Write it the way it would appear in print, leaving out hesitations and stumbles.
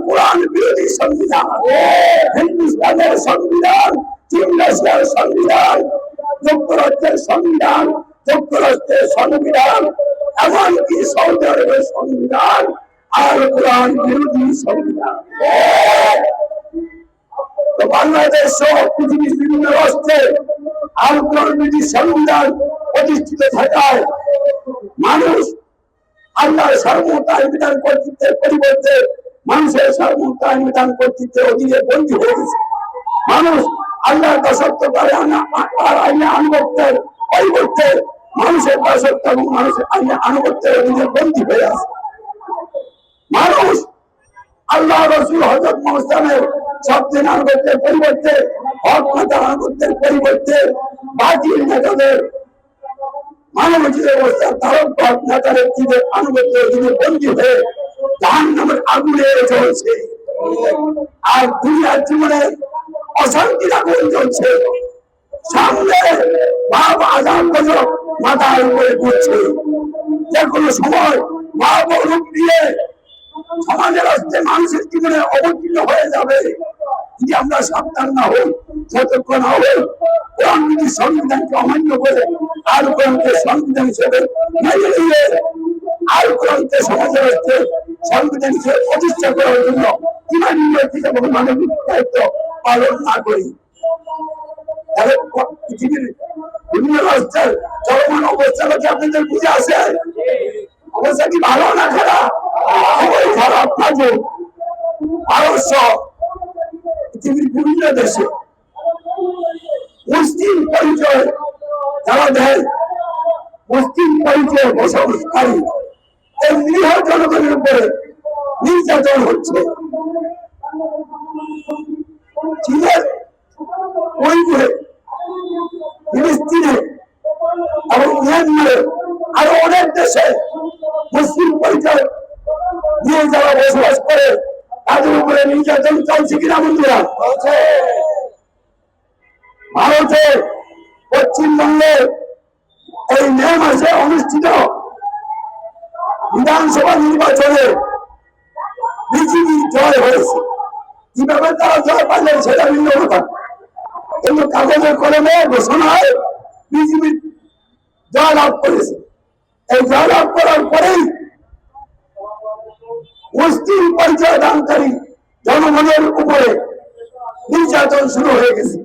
কোরআন বিরোধী সংবিধান, হিন্দুস্তানের সংবিধান, চীন রাশিয়ার সংবিধান, যুক্তরাষ্ট্রের সংবিধান, যুক্তরাষ্ট্রের সংবিধান, এমনকি সৌদি আরবের সংবিধান আর কোরআন বিরোধী সংবিধান। তো বাংলাদেশ সহ পৃথিবীর বিভিন্ন রাষ্ট্রে আর কোরআন বিরোধী সংবিধান প্রতিষ্ঠিত থাকায় মানুষ আল্লাহর সার্বভৌমত্ব আইন বিধান কর্তৃত্বের পরিবর্তে মানুষের সার্বভৌমত্ব আইন বিধান কর্তৃত্বের অধীনে বন্দী হয়ে গেছে। মানুষ আল্লাহর দাসত্ব আইনে আনুগত্যের পরিবর্তে মানুষের দাসত্ব এবং মানুষের আইনে আনুগত্যের অধীনে বন্দী হয়ে আছে। মানুষ আল্লাহ রসুল হযরত মুহাম্মদের শব্দের আনুগত্যের পরিবর্তে, হক নেতার আনুগত্যের পরিবর্তে বাতিল নেতাদের মানবাধিকার ব্যবস্থার ধারক নেতাদের আনুগত্যের অধীনে বন্দী হয়ে জাহান্নামের আগুনে জ্বলছে। আর দুনিয়ার জীবনে অশান্তির আগুন জ্বলছে। সামনে ভাব আজান গজব মাথার উপরে ঘুরছে। যে কোনো সময় ভাব রূপ দিয়ে সমাজের হস্তে মানুষের জীবনে অবতীর্ণ হয়ে যাবে। যদি আমরা সাবধান না হই, সতর্ক না হই, কোরআন বিরোধী সংবিধানকে অমান্য করে আর কোরআনকে সংবিধান হিসেবে মেনে নিয়ে আর কোরআনকে সমাজের হস্তে সংবিধান হিসেবে প্রতিষ্ঠা করার জন্য ইমানি নৈতিক এবং মানবিক দায়িত্ব পালন না করি, তাহলে পৃথিবীর বিভিন্ন রাষ্ট্রের চলমান অবস্থাকে আপনাদের বুঝে আসে। অবস্থা কি ভালো না খারাপ? খুবই খারাপ। কাজে ভারত পৃথিবীর বিভিন্ন দেশে মুসলিম পরিচয় যারা দেয়, মুসলিম পরিচয় বসবাসকারী এই নিরীহ জনগণের উপরে নির্যাতন হচ্ছে। চীনের উইঘুরে, ফিলিস্তিনে এবং মিয়ানমারে আরো অনেক দেশে মুসলিম পরিচয় নিয়ে যারা বসবাস করে তাদের উপরে নির্যাতন চলছে কিনা বন্ধুরা? ভারতে পশ্চিমবঙ্গে এই মে মাসে অনুষ্ঠিত বিধানসভা নির্বাচনে বিজেপি জয় হয়েছে। কিভাবে তারা জয় পাইলেন সেটা ভিন্ন কথা, কিন্তু কাগজের কলমে ঘোষণায় বিজেপি জয় লাভ করেছে। এই জয় লাভ করার পরেই মুসলিম পরিচয় দানকারী জনগণের উপরে নির্যাতন শুরু হয়ে গেছে।